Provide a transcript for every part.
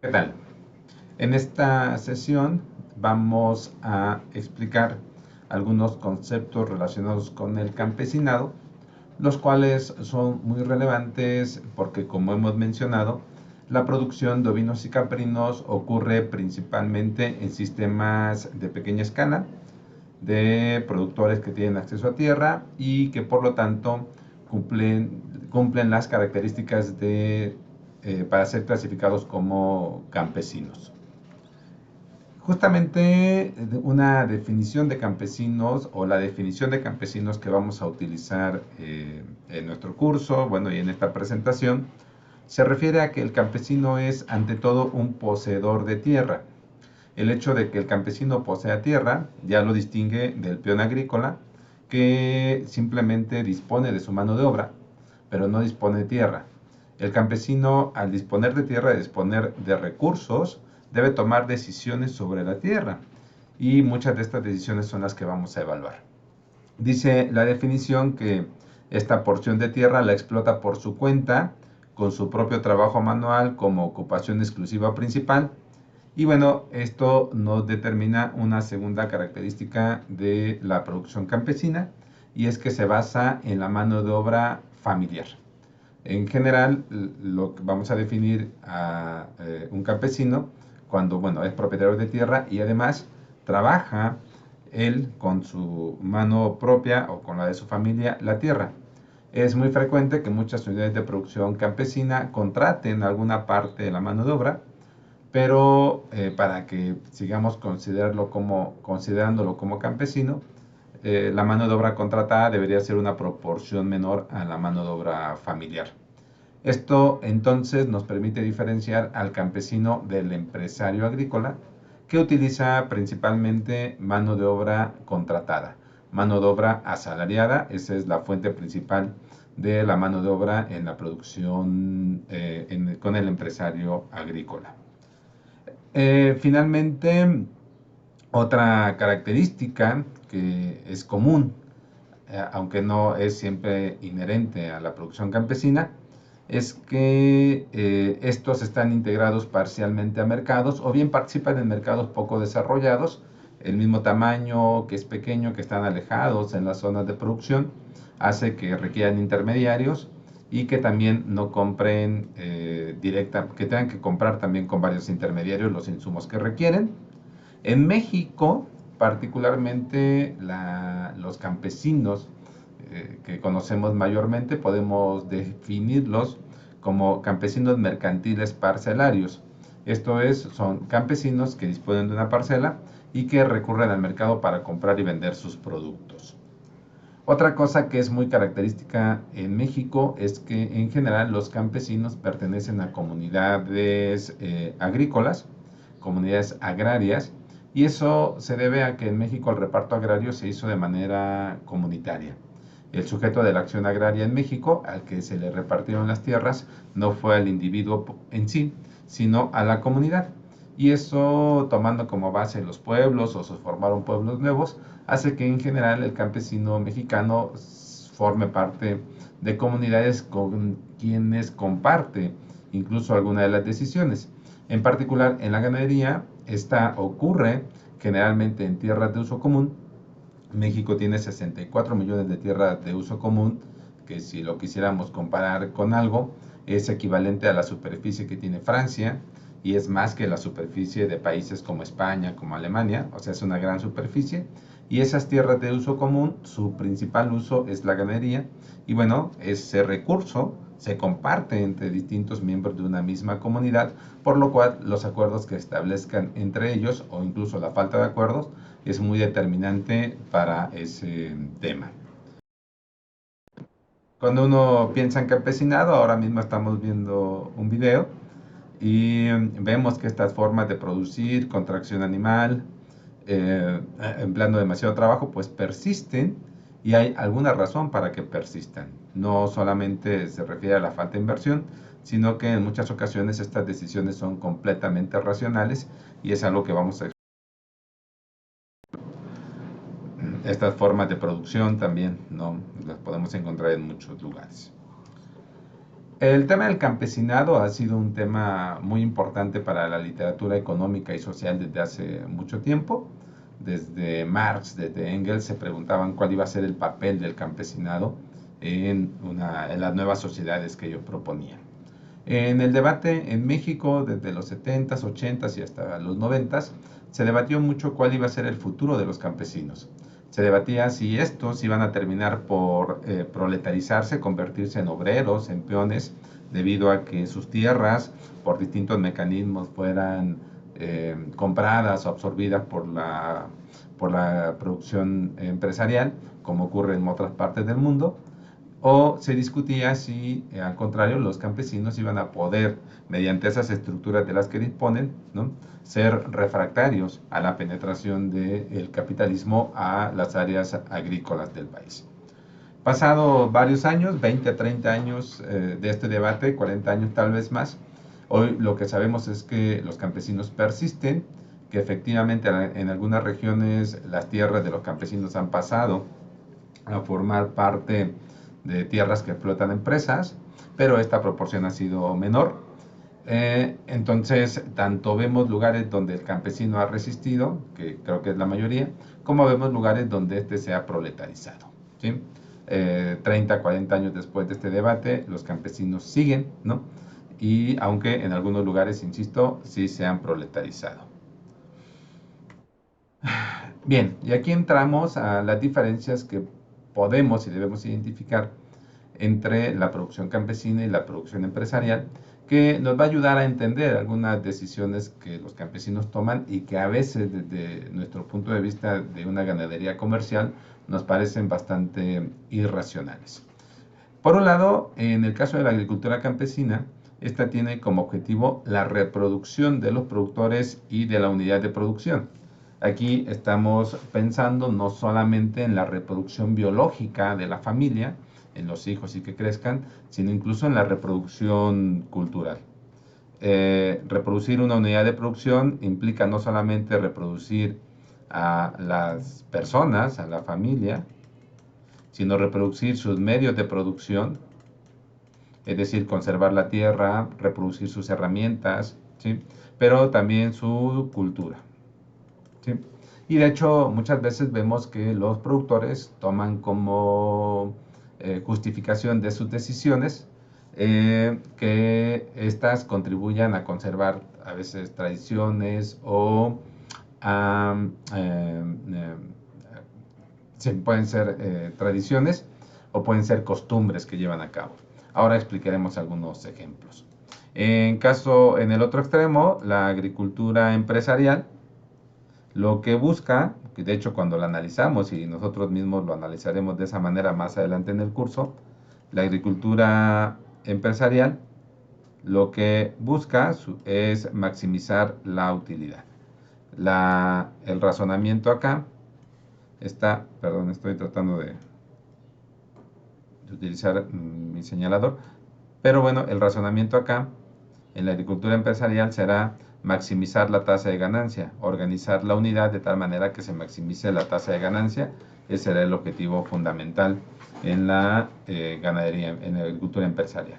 ¿Qué tal? En esta sesión vamos a explicar algunos conceptos relacionados con el campesinado, los cuales son muy relevantes porque, como hemos mencionado, la producción de ovinos y caprinos ocurre principalmente en sistemas de pequeña escala, de productores que tienen acceso a tierra y que por lo tanto cumplen las características para ser clasificados como campesinos. Justamente una definición de campesinos o la definición de campesinos que vamos a utilizar en nuestro curso, bueno, y en esta presentación, se refiere a que el campesino es ante todo un poseedor de tierra. El hecho de que el campesino posea tierra ya lo distingue del peón agrícola, que simplemente dispone de su mano de obra, pero no dispone de tierra. El campesino, al disponer de tierra, disponer de recursos, debe tomar decisiones sobre la tierra. Y muchas de estas decisiones son las que vamos a evaluar. Dice la definición que esta porción de tierra la explota por su cuenta, con su propio trabajo manual como ocupación exclusiva principal. Y bueno, esto nos determina una segunda característica de la producción campesina, y es que se basa en la mano de obra familiar. En general, lo que vamos a definir a un campesino cuando, bueno, es propietario de tierra y además trabaja él con su mano propia o con la de su familia la tierra. Es muy frecuente que muchas unidades de producción campesina contraten alguna parte de la mano de obra, pero para que sigamos considerándolo como campesino, la mano de obra contratada debería ser una proporción menor a la mano de obra familiar. Esto entonces nos permite diferenciar al campesino del empresario agrícola, que utiliza principalmente mano de obra contratada, mano de obra asalariada. Esa es la fuente principal de la mano de obra en la producción con el empresario agrícola. Finalmente, otra característica que es común, aunque no es siempre inherente a la producción campesina, es que estos están integrados parcialmente a mercados o bien participan en mercados poco desarrollados, el mismo tamaño, que es pequeño, que están alejados en las zonas de producción, hace que requieran intermediarios y que también no compren que tengan que comprar también con varios intermediarios los insumos que requieren. En México, particularmente los campesinos que conocemos mayormente, podemos definirlos como campesinos mercantiles parcelarios. Esto es, son campesinos que disponen de una parcela y que recurren al mercado para comprar y vender sus productos. Otra cosa que es muy característica en México es que en general los campesinos pertenecen a comunidades agrícolas, comunidades agrarias, y eso se debe a que en México el reparto agrario se hizo de manera comunitaria. El sujeto de la acción agraria en México, al que se le repartieron las tierras, no fue al individuo en sí, sino a la comunidad. Y eso, tomando como base los pueblos o se formaron pueblos nuevos, hace que en general el campesino mexicano forme parte de comunidades con quienes comparte incluso alguna de las decisiones. En particular, en la ganadería, esta ocurre generalmente en tierras de uso común. México tiene 64 millones de tierras de uso común, que si lo quisiéramos comparar con algo, es equivalente a la superficie que tiene Francia y es más que la superficie de países como España, como Alemania, o sea, es una gran superficie. Y esas tierras de uso común, su principal uso es la ganadería, y bueno, ese recurso se comparte entre distintos miembros de una misma comunidad, por lo cual los acuerdos que establezcan entre ellos, o incluso la falta de acuerdos, es muy determinante para ese tema. Cuando uno piensa en campesinado, ahora mismo estamos viendo un video y vemos que estas formas de producir, contracción animal, empleando demasiado trabajo, pues persisten, y hay alguna razón para que persistan. No solamente se refiere a la falta de inversión, sino que en muchas ocasiones estas decisiones son completamente racionales, y es algo que vamos a explicar. Estas formas de producción también, ¿no?, las podemos encontrar en muchos lugares. El tema del campesinado ha sido un tema muy importante para la literatura económica y social desde hace mucho tiempo. Desde Marx, desde Engels, se preguntaban cuál iba a ser el papel del campesinado en las nuevas sociedades que ellos proponían. En el debate en México, desde los 70s, 80s y hasta los 90s, se debatió mucho cuál iba a ser el futuro de los campesinos. Se debatía si estos iban a terminar por proletarizarse, convertirse en obreros, en peones, debido a que sus tierras, por distintos mecanismos, fueran compradas o absorbidas por la producción empresarial, como ocurre en otras partes del mundo, o se discutía si, al contrario, los campesinos iban a poder, mediante esas estructuras de las que disponen, ¿no?, ser refractarios a la penetración del capitalismo a las áreas agrícolas del país. Pasado varios años, 20 a 30 años de este debate, 40 años tal vez más, hoy lo que sabemos es que los campesinos persisten, que efectivamente en algunas regiones las tierras de los campesinos han pasado a formar parte de tierras que explotan empresas, pero esta proporción ha sido menor. Entonces, tanto vemos lugares donde el campesino ha resistido, que creo que es la mayoría, como vemos lugares donde este se ha proletarizado, ¿sí? 30, 40 años después de este debate, los campesinos siguen, ¿no? Y aunque en algunos lugares, insisto, sí se han proletarizado. Bien, y aquí entramos a las diferencias que podemos y debemos identificar entre la producción campesina y la producción empresarial, que nos va a ayudar a entender algunas decisiones que los campesinos toman y que a veces desde nuestro punto de vista de una ganadería comercial nos parecen bastante irracionales. Por un lado, en el caso de la agricultura campesina, esta tiene como objetivo la reproducción de los productores y de la unidad de producción. Aquí estamos pensando no solamente en la reproducción biológica de la familia, en los hijos y que crezcan, sino incluso en la reproducción cultural. Reproducir una unidad de producción implica no solamente reproducir a las personas, a la familia, sino reproducir sus medios de producción, es decir, conservar la tierra, reproducir sus herramientas, ¿sí?, pero también su cultura, ¿sí? Y de hecho, muchas veces vemos que los productores toman como justificación de sus decisiones que éstas contribuyan a conservar a veces tradiciones o a, sí, pueden ser tradiciones o pueden ser costumbres que llevan a cabo. Ahora explicaremos algunos ejemplos. En el otro extremo, la agricultura empresarial, lo que busca, que de hecho cuando la analizamos y nosotros mismos lo analizaremos de esa manera más adelante en el curso, la agricultura empresarial lo que busca es maximizar la utilidad. El razonamiento acá está, perdón, estoy tratando de utilizar mi señalador, pero bueno, el razonamiento acá en la agricultura empresarial será maximizar la tasa de ganancia, organizar la unidad de tal manera que se maximice la tasa de ganancia. Ese será el objetivo fundamental en la ganadería, en la agricultura empresarial.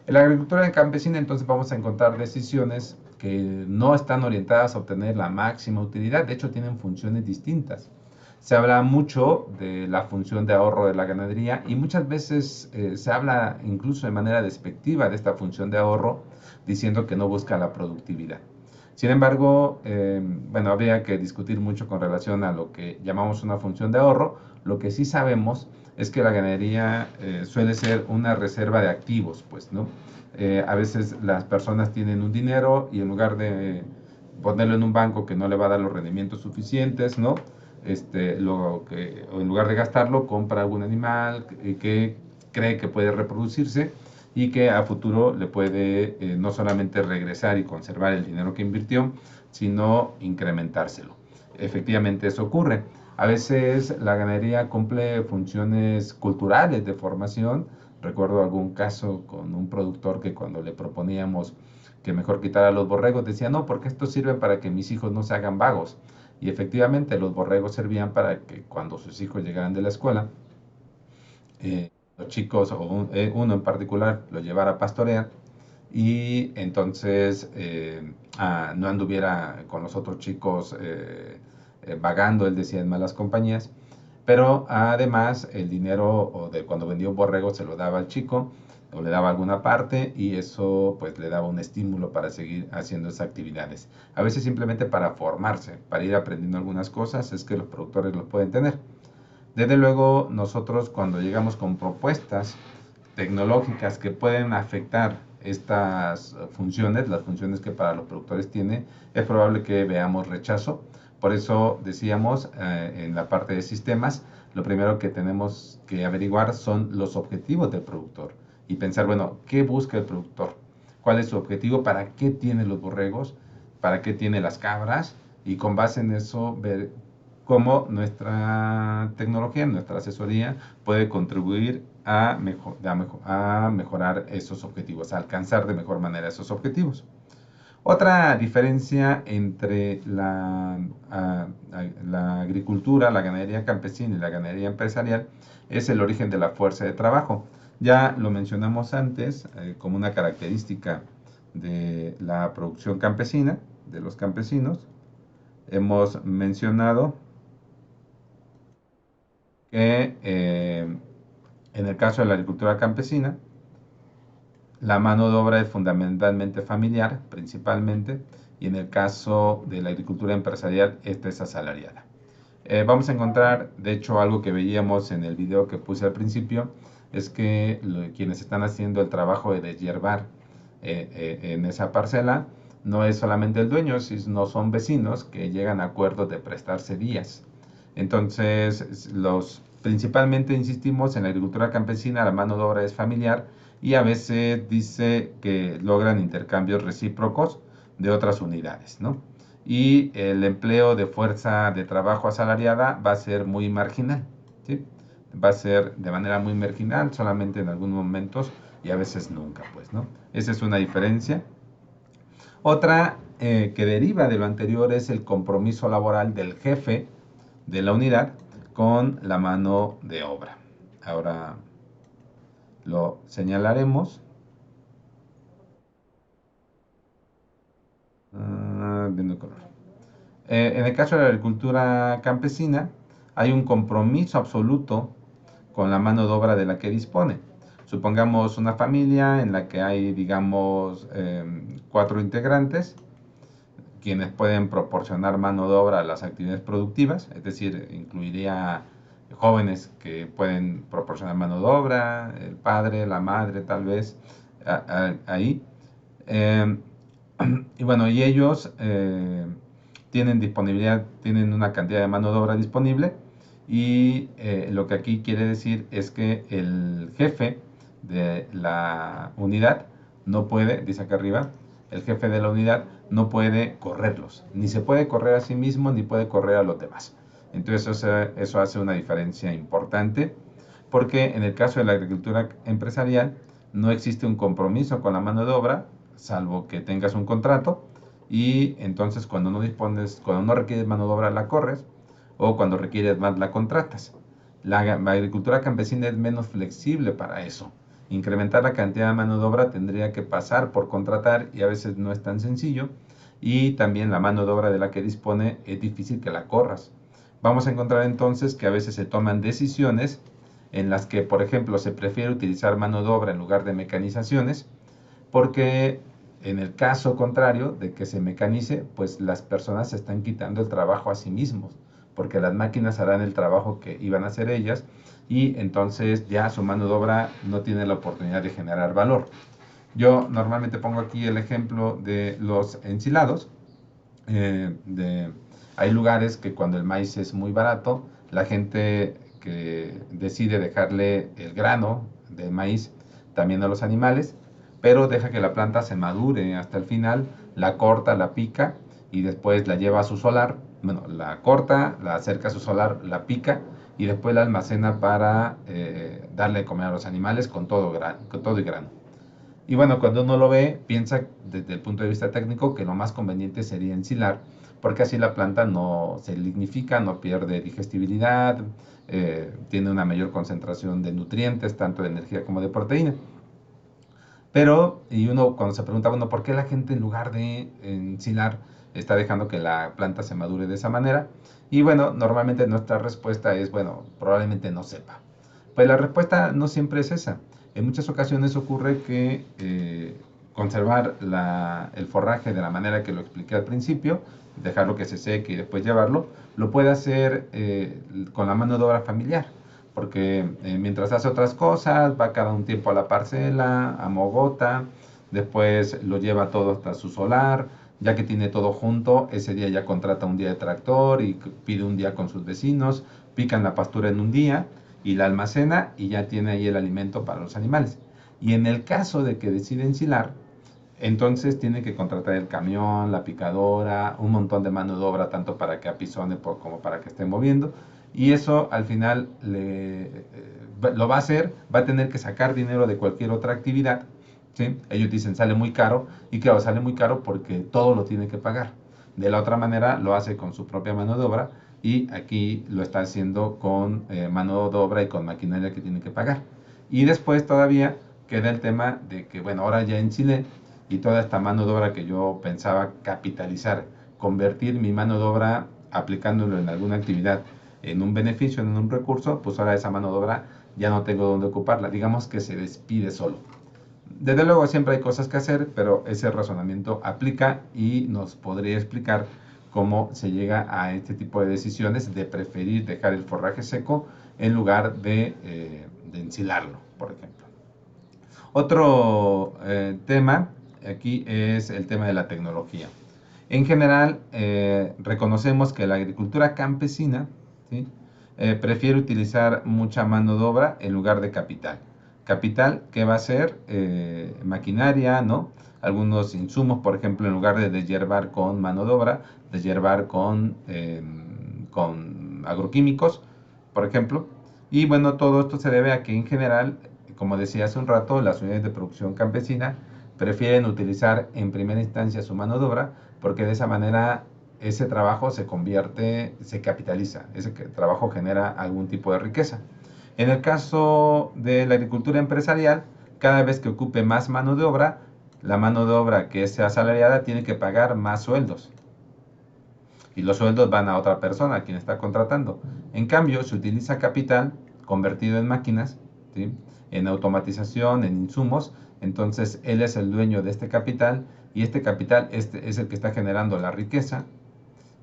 En la agricultura campesina entonces vamos a encontrar decisiones que no están orientadas a obtener la máxima utilidad, de hecho tienen funciones distintas. Se habla mucho de la función de ahorro de la ganadería y muchas veces se habla incluso de manera despectiva de esta función de ahorro, diciendo que no busca la productividad. Sin embargo, bueno, habría que discutir mucho con relación a lo que llamamos una función de ahorro. Lo que sí sabemos es que la ganadería suele ser una reserva de activos, pues, ¿no? A veces las personas tienen un dinero y en lugar de ponerlo en un banco que no le va a dar los rendimientos suficientes, ¿no?, o en lugar de gastarlo, compra algún animal que cree que puede reproducirse y que a futuro le puede no solamente regresar y conservar el dinero que invirtió, sino incrementárselo. Efectivamente eso ocurre. A veces la ganadería cumple funciones culturales de formación. Recuerdo algún caso con un productor que cuando le proponíamos que mejor quitara los borregos, decía, no, porque estos sirven para que mis hijos no se hagan vagos. Y efectivamente los borregos servían para que cuando sus hijos llegaran de la escuela, los chicos, o uno en particular, lo llevara a pastorear y entonces no anduviera con los otros chicos vagando, él decía, en malas compañías, pero además el dinero o de cuando vendió un borrego se lo daba al chico o le daba alguna parte y eso pues le daba un estímulo para seguir haciendo esas actividades. A veces simplemente para formarse, para ir aprendiendo algunas cosas es que los productores lo pueden tener. Desde luego nosotros cuando llegamos con propuestas tecnológicas que pueden afectar estas funciones, las funciones que para los productores tiene, es probable que veamos rechazo. Por eso decíamos en la parte de sistemas, lo primero que tenemos que averiguar son los objetivos del productor y pensar, bueno, ¿qué busca el productor? ¿Cuál es su objetivo? ¿Para qué tiene los borregos? ¿Para qué tiene las cabras? Y con base en eso ver cómo nuestra tecnología, nuestra asesoría puede contribuir a mejorar esos objetivos, a alcanzar de mejor manera esos objetivos. Otra diferencia entre la agricultura, la ganadería campesina y la ganadería empresarial es el origen de la fuerza de trabajo. Ya lo mencionamos antes como una característica de la producción campesina, de los campesinos. Hemos mencionado que en el caso de la agricultura campesina, la mano de obra es fundamentalmente familiar, principalmente, y en el caso de la agricultura empresarial, esta es asalariada. Vamos a encontrar, de hecho, algo que veíamos en el video que puse al principio, es que quienes están haciendo el trabajo de deshiervar en esa parcela, no es solamente el dueño, sino son vecinos que llegan a acuerdos de prestarse días. Entonces, principalmente insistimos en la agricultura campesina, la mano de obra es familiar y a veces dice que logran intercambios recíprocos de otras unidades, ¿no? Y el empleo de fuerza de trabajo asalariada va a ser muy marginal, ¿sí? Va a ser de manera muy marginal, solamente en algunos momentos y a veces nunca, pues, ¿no? Esa es una diferencia. Otra que deriva de lo anterior es el compromiso laboral del jefe de la unidad con la mano de obra. Ahora lo señalaremos. Viendo el color. En el caso de la agricultura campesina, hay un compromiso absoluto con la mano de obra de la que dispone. Supongamos una familia en la que hay, digamos, 4 integrantes, quienes pueden proporcionar mano de obra a las actividades productivas, es decir, incluiría jóvenes que pueden proporcionar mano de obra, el padre, la madre, tal vez, ahí. Eh, y bueno, y ellos tienen disponibilidad, tienen una cantidad de mano de obra disponible y lo que aquí quiere decir es que el jefe de la unidad no puede, dice acá arriba, el jefe de la unidad no puede correrlos, ni se puede correr a sí mismo ni puede correr a los demás. Entonces eso hace una diferencia importante porque en el caso de la agricultura empresarial no existe un compromiso con la mano de obra, salvo que tengas un contrato y entonces cuando no dispones, cuando no requieres mano de obra la corres o cuando requieres más la contratas. La agricultura campesina es menos flexible para eso. Incrementar la cantidad de mano de obra tendría que pasar por contratar y a veces no es tan sencillo y también la mano de obra de la que dispone es difícil que la corras. Vamos a encontrar entonces que a veces se toman decisiones en las que, por ejemplo, se prefiere utilizar mano de obra en lugar de mecanizaciones porque en el caso contrario de que se mecanice, pues las personas se están quitando el trabajo a sí mismos, porque las máquinas harán el trabajo que iban a hacer ellas y entonces ya su mano de obra no tiene la oportunidad de generar valor. Yo normalmente pongo aquí el ejemplo de los ensilados. Hay lugares que cuando el maíz es muy barato, la gente que decide dejarle el grano de maíz también a los animales, pero deja que la planta se madure hasta el final, la corta, la pica y después la lleva a su solar. Bueno, la corta, la acerca a su solar, la pica y después la almacena para darle de comer a los animales con todo y grano. Y bueno, cuando uno lo ve, piensa desde el punto de vista técnico que lo más conveniente sería ensilar, porque así la planta no se lignifica, no pierde digestibilidad, tiene una mayor concentración de nutrientes, tanto de energía como de proteína. Pero, y uno cuando se pregunta, bueno, ¿por qué la gente en lugar de ensilar está dejando que la planta se madure de esa manera? Y bueno, normalmente nuestra respuesta es, bueno, probablemente no sepa. Pues la respuesta no siempre es esa. En muchas ocasiones ocurre que conservar el forraje de la manera que lo expliqué al principio, dejarlo que se seque y después llevarlo, lo puede hacer con la mano de obra familiar porque mientras hace otras cosas, va cada un tiempo a la parcela, amogota, después lo lleva todo hasta su solar, ya que tiene todo junto, ese día ya contrata un día de tractor y pide un día con sus vecinos, pican la pastura en un día y la almacena y ya tiene ahí el alimento para los animales. Y en el caso de que decide ensilar, entonces tiene que contratar el camión, la picadora, un montón de mano de obra, tanto para que apisone como para que esté moviendo. Y eso al final lo va a hacer, va a tener que sacar dinero de cualquier otra actividad. ¿Sí? Ellos dicen sale muy caro y claro, sale muy caro porque todo lo tiene que pagar. De la otra manera lo hace con su propia mano de obra y aquí lo está haciendo con mano de obra y con maquinaria que tiene que pagar. Y después todavía queda el tema de que, bueno, ahora ya en Chile y toda esta mano de obra que yo pensaba capitalizar, convertir mi mano de obra aplicándolo en alguna actividad en un beneficio, en un recurso, pues ahora esa mano de obra ya no tengo dónde ocuparla. Digamos que se despide solo. Desde luego siempre hay cosas que hacer, pero ese razonamiento aplica y nos podría explicar cómo se llega a este tipo de decisiones de preferir dejar el forraje seco en lugar de ensilarlo, por ejemplo. Otro tema aquí es el tema de la tecnología. En general, reconocemos que la agricultura campesina, ¿sí? Prefiere utilizar mucha mano de obra en lugar de capital. Capital que va a ser maquinaria, ¿no? Algunos insumos, por ejemplo, en lugar de deshiervar con mano de obra, deshiervar con agroquímicos, por ejemplo. Y bueno, todo esto se debe a que en general, como decía hace un rato, las unidades de producción campesina prefieren utilizar en primera instancia su mano de obra porque de esa manera ese trabajo se convierte, se capitaliza, ese trabajo genera algún tipo de riqueza. En el caso de la agricultura empresarial, cada vez que ocupe más mano de obra, la mano de obra que sea asalariada tiene que pagar más sueldos y los sueldos van a otra persona, a quien está contratando. En cambio, se utiliza capital convertido en máquinas, ¿sí? En automatización, en insumos, entonces él es el dueño de este capital y este capital es el que está generando la riqueza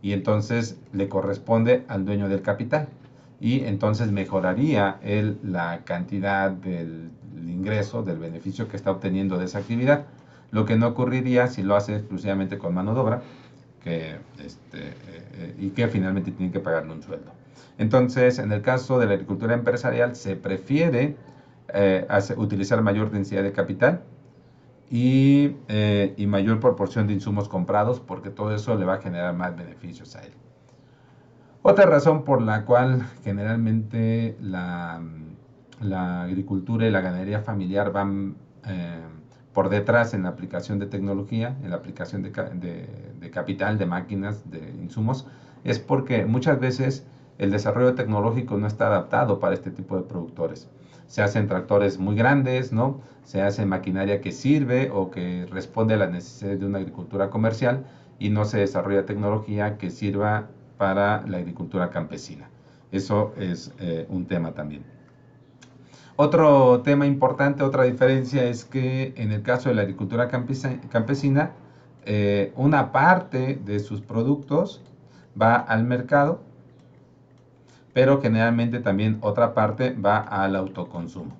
y entonces le corresponde al dueño del capital y entonces mejoraría él la cantidad del ingreso, del beneficio que está obteniendo de esa actividad, lo que no ocurriría si lo hace exclusivamente con mano de obra que, y que finalmente tienen que pagarle un sueldo. Entonces, en el caso de la agricultura empresarial, se prefiere utilizar mayor densidad de capital y mayor proporción de insumos comprados porque todo eso le va a generar más beneficios a él. Otra razón por la cual generalmente la agricultura y la ganadería familiar van por detrás en la aplicación de tecnología, en la aplicación de capital, de máquinas, de insumos, es porque muchas veces el desarrollo tecnológico no está adaptado para este tipo de productores. Se hacen tractores muy grandes, ¿no? Se hace maquinaria que sirve o que responde a las necesidades de una agricultura comercial y no se desarrolla tecnología que sirva para la agricultura campesina. Eso es un tema también. Otro tema importante, otra diferencia es que en el caso de la agricultura campesina, una parte de sus productos va al mercado, pero generalmente también otra parte va al autoconsumo.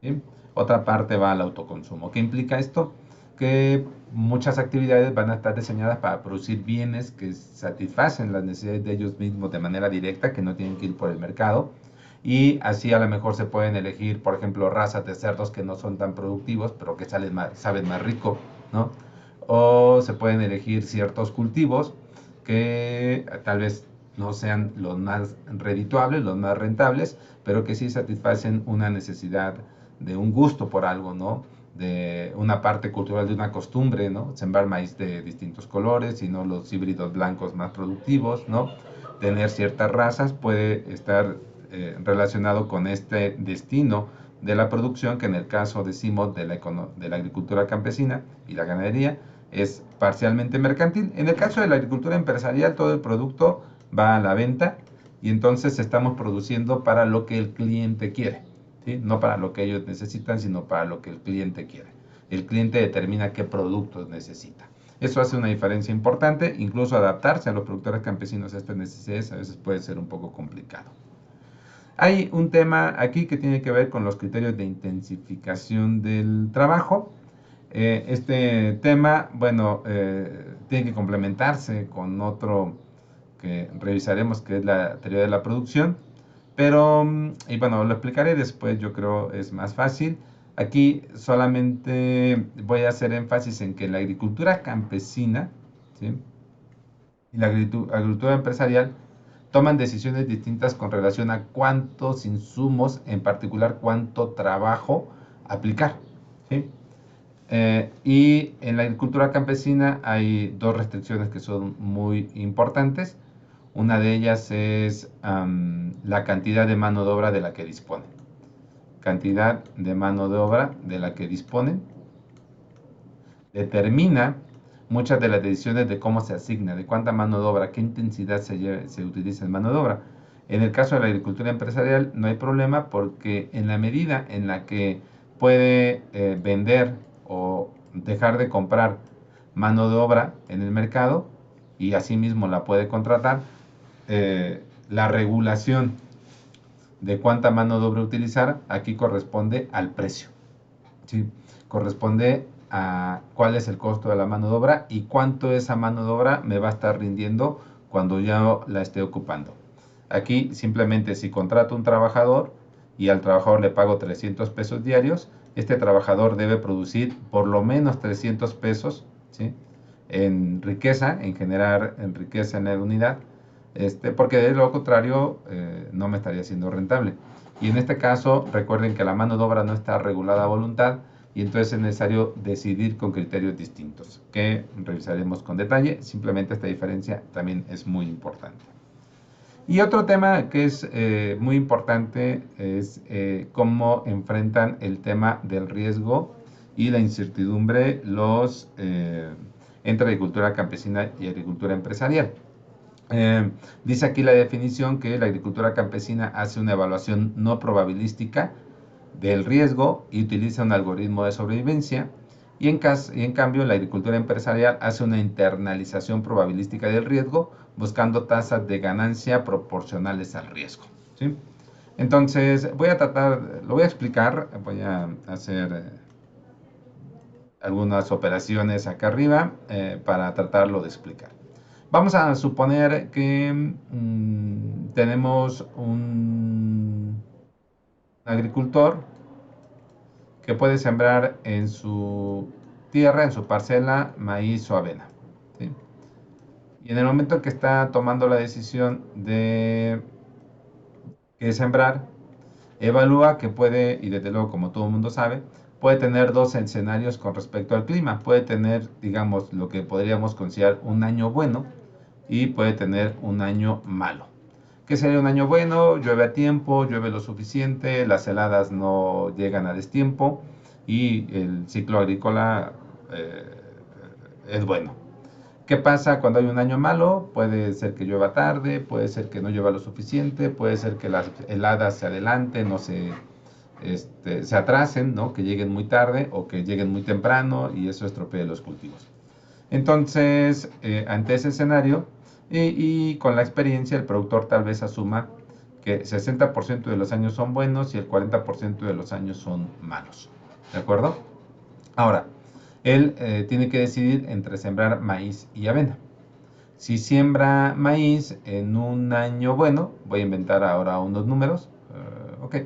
¿Sí? Otra parte va al autoconsumo. ¿Qué implica esto? Que muchas actividades van a estar diseñadas para producir bienes que satisfacen las necesidades de ellos mismos de manera directa, que no tienen que ir por el mercado. Y así a lo mejor se pueden elegir, por ejemplo, razas de cerdos que no son tan productivos, pero que saben más rico, ¿no? O se pueden elegir ciertos cultivos que tal vez no sean los más redituables, los más rentables, pero que sí satisfacen una necesidad de un gusto por algo, ¿no? De una parte cultural, de una costumbre, ¿no? Sembrar maíz de distintos colores, sino los híbridos blancos más productivos, ¿no? Tener ciertas razas puede estar relacionado con este destino de la producción, que en el caso decimos de la agricultura campesina y la ganadería es parcialmente mercantil. En el caso de la agricultura empresarial, todo el producto va a la venta y entonces estamos produciendo para lo que el cliente quiere, ¿sí? No para lo que ellos necesitan, sino para lo que el cliente quiere. El cliente determina qué productos necesita. Eso hace una diferencia importante, incluso adaptarse a los productores campesinos a estas necesidades a veces puede ser un poco complicado. Hay un tema aquí que tiene que ver con los criterios de intensificación del trabajo. Este tema, bueno, tiene que complementarse con otro que revisaremos, que es la teoría de la producción. Pero, y bueno, lo explicaré después, yo creo es más fácil. Aquí solamente voy a hacer énfasis en que la agricultura campesina, ¿sí? Y la agricultura empresarial toman decisiones distintas con relación a cuántos insumos, en particular cuánto trabajo aplicar, ¿sí? Y en la agricultura campesina hay dos restricciones que son muy importantes. Una de ellas es la cantidad de mano de obra de la que disponen. Cantidad de mano de obra de la que disponen determina muchas de las decisiones de cómo se asigna, de cuánta mano de obra, qué intensidad se utiliza en mano de obra. En el caso de la agricultura empresarial no hay problema porque en la medida en la que puede vender o dejar de comprar mano de obra en el mercado y asimismo la puede contratar, la regulación de cuánta mano de obra utilizar aquí corresponde al precio, ¿sí? Corresponde a cuál es el costo de la mano de obra y cuánto esa mano de obra me va a estar rindiendo cuando ya la esté ocupando. Aquí simplemente si contrato un trabajador y al trabajador le pago 300 pesos diarios, este trabajador debe producir por lo menos 300 pesos, ¿sí? En riqueza, en generar en riqueza en la unidad, porque de lo contrario no me estaría siendo rentable. Y en este caso, recuerden que la mano de obra no está regulada a voluntad y entonces es necesario decidir con criterios distintos, que revisaremos con detalle. Simplemente esta diferencia también es muy importante. Y otro tema que es muy importante es cómo enfrentan el tema del riesgo y la incertidumbre entre agricultura campesina y agricultura empresarial. Dice aquí la definición que la agricultura campesina hace una evaluación no probabilística del riesgo y utiliza un algoritmo de sobrevivencia y en cambio la agricultura empresarial hace una internalización probabilística del riesgo buscando tasas de ganancia proporcionales al riesgo, ¿sí? Entonces lo voy a explicar, voy a hacer algunas operaciones acá arriba para tratarlo de explicar. Vamos a suponer que tenemos un agricultor que puede sembrar en su tierra, en su parcela, maíz o avena, ¿sí? Y en el momento que está tomando la decisión de sembrar, evalúa que puede, y desde luego como todo el mundo sabe, puede tener dos escenarios con respecto al clima. Puede tener, digamos, lo que podríamos considerar un año bueno y puede tener un año malo. ¿Qué sería un año bueno? Llueve a tiempo, llueve lo suficiente, las heladas no llegan a destiempo y el ciclo agrícola es bueno. ¿Qué pasa cuando hay un año malo? Puede ser que llueva tarde, puede ser que no llueva lo suficiente, puede ser que las heladas se adelanten o se atrasen, ¿no? Que lleguen muy tarde o que lleguen muy temprano y eso estropee los cultivos. Entonces, ante ese escenario y con la experiencia, el productor tal vez asuma que 60% de los años son buenos y el 40% de los años son malos. ¿De acuerdo? Ahora, él tiene que decidir entre sembrar maíz y avena. Si siembra maíz en un año bueno, voy a inventar ahora unos números. Ok,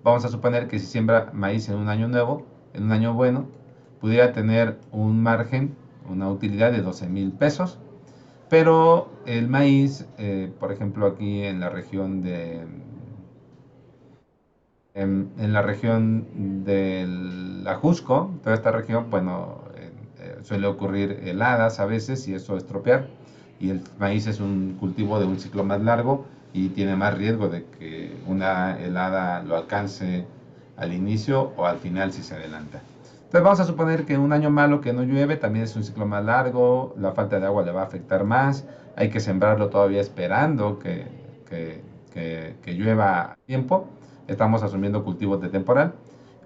vamos a suponer que si siembra maíz en un año nuevo, en un año bueno, pudiera tener un margen, una utilidad de 12,000 pesos. Pero el maíz, por ejemplo, aquí en la región en la región del Ajusco, toda esta región, bueno, suele ocurrir heladas a veces y eso estropear. Y el maíz es un cultivo de un ciclo más largo y tiene más riesgo de que una helada lo alcance al inicio o al final si se adelanta. Entonces vamos a suponer que un año malo que no llueve también es un ciclo más largo, la falta de agua le va a afectar más, hay que sembrarlo todavía esperando que, que llueva a tiempo, estamos asumiendo cultivos de temporal,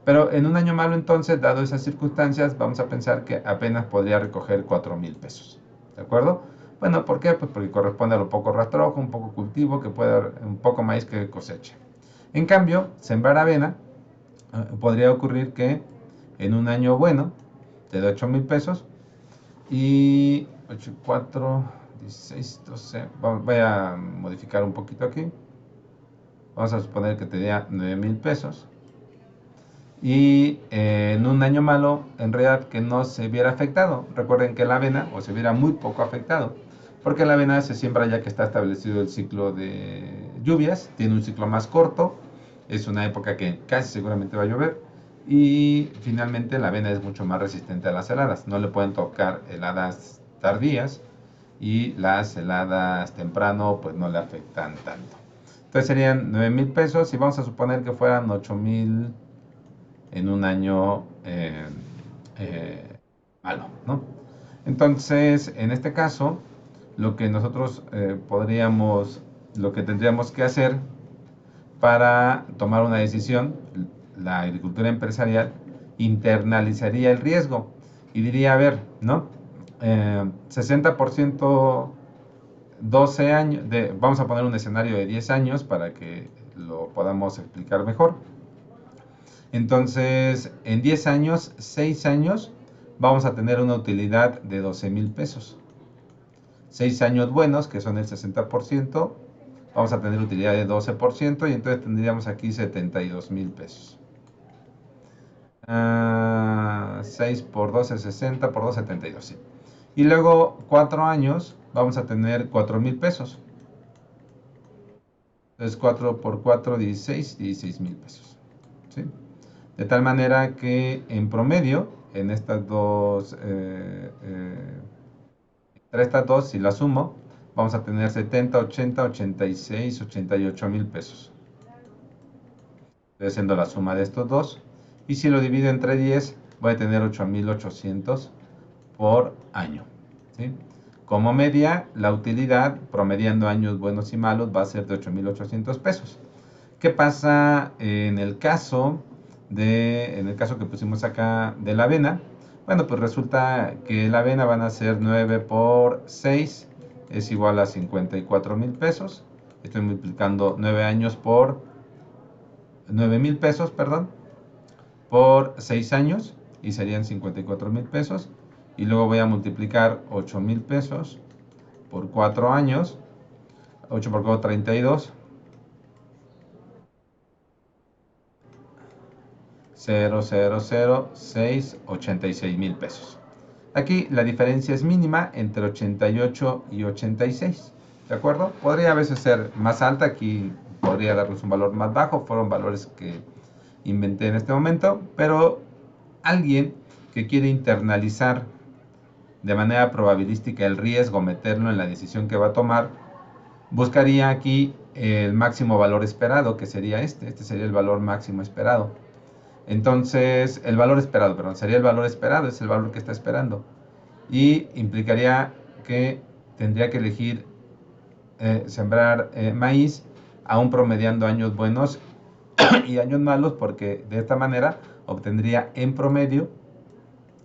pero en un año malo entonces, dado esas circunstancias, vamos a pensar que apenas podría recoger 4,000 pesos, ¿de acuerdo? Bueno, ¿por qué? Pues porque corresponde a lo poco rastrojo, un poco cultivo, que puede dar un poco maíz que coseche. En cambio, sembrar avena, podría ocurrir que en un año bueno te da 8,000 pesos y 8, 4, 16, 12, voy a modificar un poquito aquí, vamos a suponer que te dé 9,000 pesos y en un año malo en realidad que no se viera afectado. Recuerden que la avena o se viera muy poco afectado, porque la avena se siembra ya que está establecido el ciclo de lluvias, tiene un ciclo más corto, es una época que casi seguramente va a llover y finalmente la avena es mucho más resistente a las heladas, no le pueden tocar heladas tardías y las heladas temprano pues no le afectan tanto. Entonces serían 9,000 pesos y vamos a suponer que fueran 8,000 en un año malo, ¿no? Entonces, en este caso, lo que nosotros lo que tendríamos que hacer para tomar una decisión, la agricultura empresarial internalizaría el riesgo y diría, a ver, ¿no? 60%, 12 años, vamos a poner un escenario de 10 años para que lo podamos explicar mejor. Entonces, en 10 años, 6 años, vamos a tener una utilidad de 12,000 pesos. 6 años buenos, que son el 60%, vamos a tener utilidad de 12% y entonces tendríamos aquí 72,000 pesos. 6 por 12, 60 por 2, 72, sí. Y luego 4 años, vamos a tener 4,000 pesos. Entonces 4 por 4, 16,000 pesos. ¿Sí? De tal manera que en promedio, en estas dos, entre estas dos, si las sumo, vamos a tener 70, 80, 86, 88,000 pesos. Estoy haciendo la suma de estos dos. Y si lo divido entre 10, voy a tener 8,800 por año. ¿Sí? Como media, la utilidad, promediando años buenos y malos, va a ser de 8,800 pesos. ¿Qué pasa en el caso que pusimos acá de la avena? Bueno, pues resulta que la avena van a ser 9 por 6, es igual a 54,000 pesos. Estoy multiplicando 9 años por 9,000 pesos, perdón, por 6 años y serían 54,000 pesos. Y luego voy a multiplicar 8,000 pesos por 4 años, 8 por 4, 32. 0,00686,000 pesos. Aquí la diferencia es mínima entre 88 y 86. ¿De acuerdo? Podría a veces ser más alta, aquí podría darles un valor más bajo, fueron valores que inventé en este momento, pero alguien que quiere internalizar de manera probabilística el riesgo, meterlo en la decisión que va a tomar, buscaría aquí el máximo valor esperado, que sería este sería el valor máximo esperado. Entonces, el valor esperado, perdón, sería el valor esperado, es el valor que está esperando. Y implicaría que tendría que elegir sembrar maíz, aún promediando años buenos y años malos, porque de esta manera obtendría en promedio,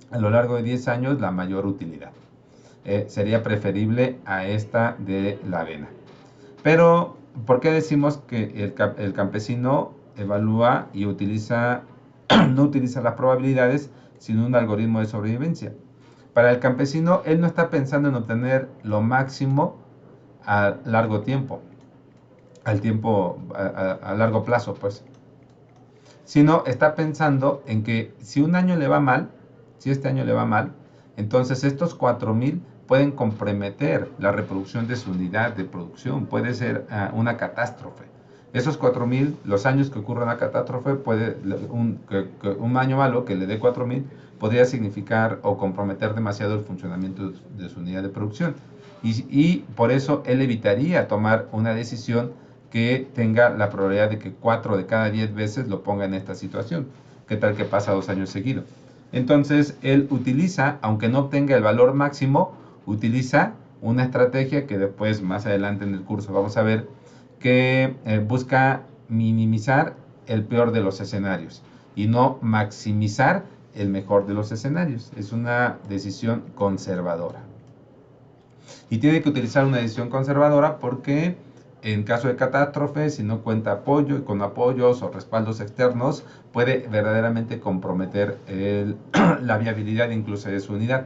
a lo largo de 10 años, la mayor utilidad. Sería preferible a esta de la avena. Pero, ¿por qué decimos que el campesino evalúa y utiliza no utiliza las probabilidades, sino un algoritmo de sobrevivencia? Para el campesino, él no está pensando en obtener lo máximo a largo tiempo, a largo plazo, pues, sino está pensando en que si un año le va mal, si este año le va mal, entonces estos 4,000 pueden comprometer la reproducción de su unidad de producción, puede ser una catástrofe. Esos 4,000, los años que ocurre una catástrofe, un año malo que le dé 4,000 podría significar o comprometer demasiado el funcionamiento de su unidad de producción. Y por eso él evitaría tomar una decisión que tenga la probabilidad de que 4 de cada 10 veces lo ponga en esta situación. ¿Qué tal que pasa 2 años seguidos? Entonces él utiliza, aunque no obtenga el valor máximo, utiliza una estrategia que después, más adelante en el curso, vamos a ver, que busca minimizar el peor de los escenarios y no maximizar el mejor de los escenarios. Es una decisión conservadora. Y tiene que utilizar una decisión conservadora porque en caso de catástrofe, si no cuenta apoyo, con apoyos o respaldos externos, puede verdaderamente comprometer la viabilidad incluso de su unidad.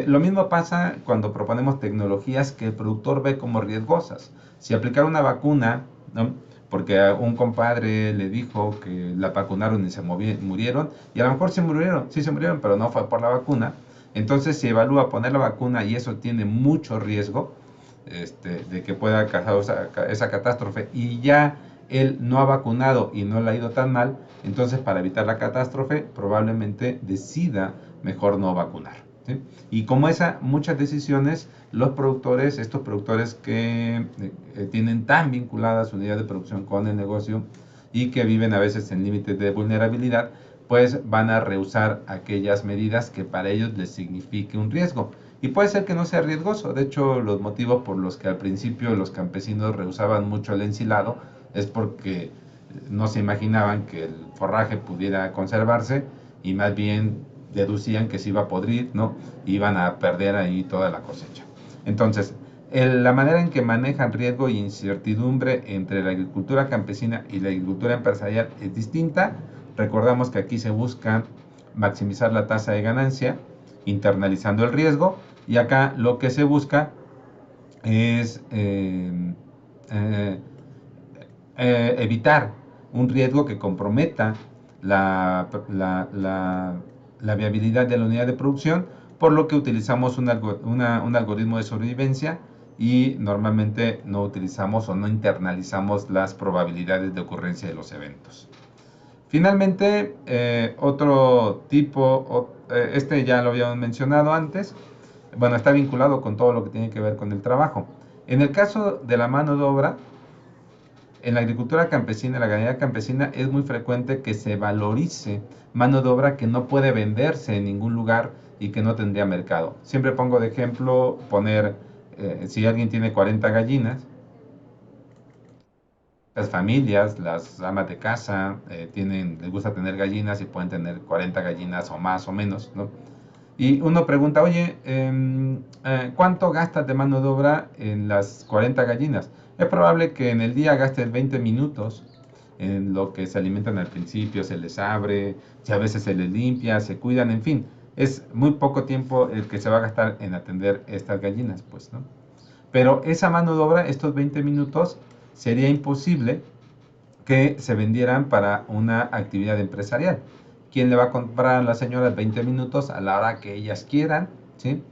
Lo mismo pasa cuando proponemos tecnologías que el productor ve como riesgosas. Si aplicar una vacuna, ¿no? Porque a un compadre le dijo que la vacunaron y se murieron, y a lo mejor sí se murieron, pero no fue por la vacuna. Entonces se evalúa poner la vacuna y eso tiene mucho riesgo de que pueda causar esa catástrofe, y ya él no ha vacunado y no le ha ido tan mal, entonces para evitar la catástrofe probablemente decida mejor no vacunar. ¿Sí? Y como esa, muchas decisiones, los productores, estos productores que tienen tan vinculada su unidad de producción con el negocio y que viven a veces en límites de vulnerabilidad, pues van a rehusar aquellas medidas que para ellos les signifique un riesgo. Y puede ser que no sea riesgoso. De hecho, los motivos por los que al principio los campesinos rehusaban mucho el ensilado es porque no se imaginaban que el forraje pudiera conservarse y más bien deducían que se iba a podrir, ¿no? Iban a perder ahí toda la cosecha. Entonces, la manera en que manejan riesgo e incertidumbre entre la agricultura campesina y la agricultura empresarial es distinta. Recordamos que aquí se busca maximizar la tasa de ganancia, internalizando el riesgo, y acá lo que se busca es evitar un riesgo que comprometa la viabilidad de la unidad de producción, por lo que utilizamos un algoritmo de sobrevivencia y normalmente no utilizamos o no internalizamos las probabilidades de ocurrencia de los eventos. Finalmente, otro tipo, este ya lo habíamos mencionado antes, bueno, está vinculado con todo lo que tiene que ver con el trabajo. En el caso de la mano de obra, en la agricultura campesina, en la ganadería campesina, es muy frecuente que se valorice mano de obra que no puede venderse en ningún lugar y que no tendría mercado. Siempre pongo de ejemplo si alguien tiene 40 gallinas, las familias, las amas de casa, les gusta tener gallinas y pueden tener 40 gallinas o más o menos, ¿no? Y uno pregunta, oye, ¿cuánto gastas de mano de obra en las 40 gallinas? Es probable que en el día gastes 20 minutos en lo que se alimentan al principio, se les abre, si a veces se les limpia, se cuidan, en fin. Es muy poco tiempo el que se va a gastar en atender estas gallinas, pues, ¿no? Pero esa mano de obra, estos 20 minutos, sería imposible que se vendieran para una actividad empresarial. ¿Quién le va a comprar a las señoras 20 minutos a la hora que ellas quieran? ¿Sí?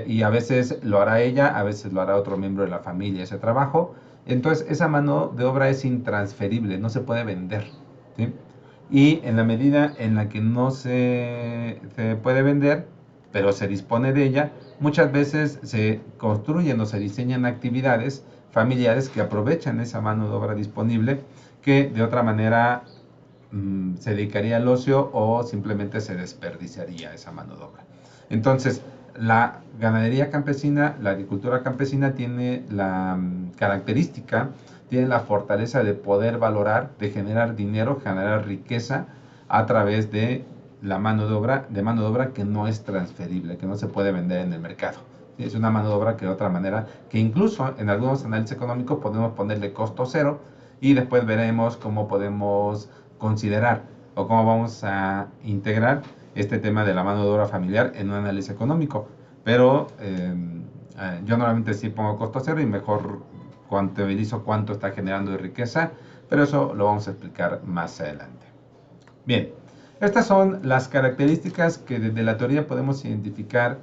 Y a veces lo hará ella, a veces lo hará otro miembro de la familia ese trabajo. Entonces esa mano de obra es intransferible, no se puede vender. ¿Sí? Y en la medida en la que no se puede vender, pero se dispone de ella, muchas veces se construyen o se diseñan actividades familiares que aprovechan esa mano de obra disponible, que de otra manera se dedicaría al ocio o simplemente se desperdiciaría esa mano de obra. Entonces, la ganadería campesina, la agricultura campesina tiene la característica, tiene la fortaleza de poder valorar, de generar dinero, generar riqueza a través de la mano de obra que no es transferible, que no se puede vender en el mercado. Es una mano de obra que de otra manera, que incluso en algunos análisis económicos podemos ponerle costo cero, y después veremos cómo podemos considerar o cómo vamos a integrar este tema de la mano de obra familiar en un análisis económico. Pero yo normalmente sí pongo costo cero y mejor cuantibilizo cuánto está generando de riqueza, pero eso lo vamos a explicar más adelante. Bien, estas son las características que desde la teoría podemos identificar,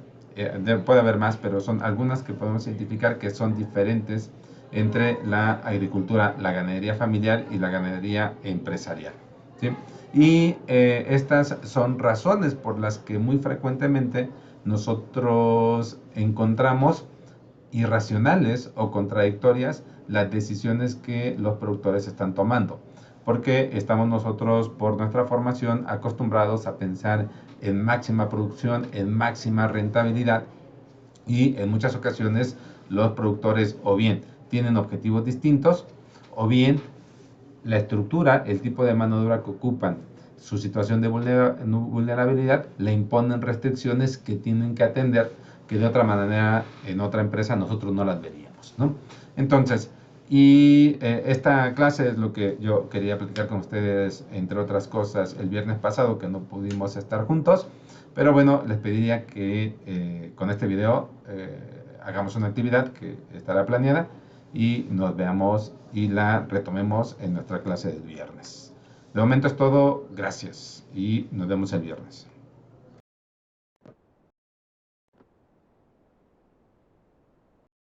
puede haber más, pero son algunas que podemos identificar que son diferentes entre la agricultura, la ganadería familiar y la ganadería empresarial, ¿sí? Y estas son razones por las que muy frecuentemente nosotros encontramos irracionales o contradictorias las decisiones que los productores están tomando, porque estamos nosotros por nuestra formación acostumbrados a pensar en máxima producción, en máxima rentabilidad, y en muchas ocasiones los productores o bien tienen objetivos distintos o bien la estructura, el tipo de mano dura que ocupan, su situación de vulnerabilidad, le imponen restricciones que tienen que atender, que de otra manera en otra empresa nosotros no las veríamos, ¿no? Entonces, esta clase es lo que yo quería platicar con ustedes, entre otras cosas, el viernes pasado, que no pudimos estar juntos, pero bueno, les pediría que con este video hagamos una actividad que estará planeada y nos veamos y la retomemos en nuestra clase del viernes. De momento es todo, gracias y nos vemos el viernes.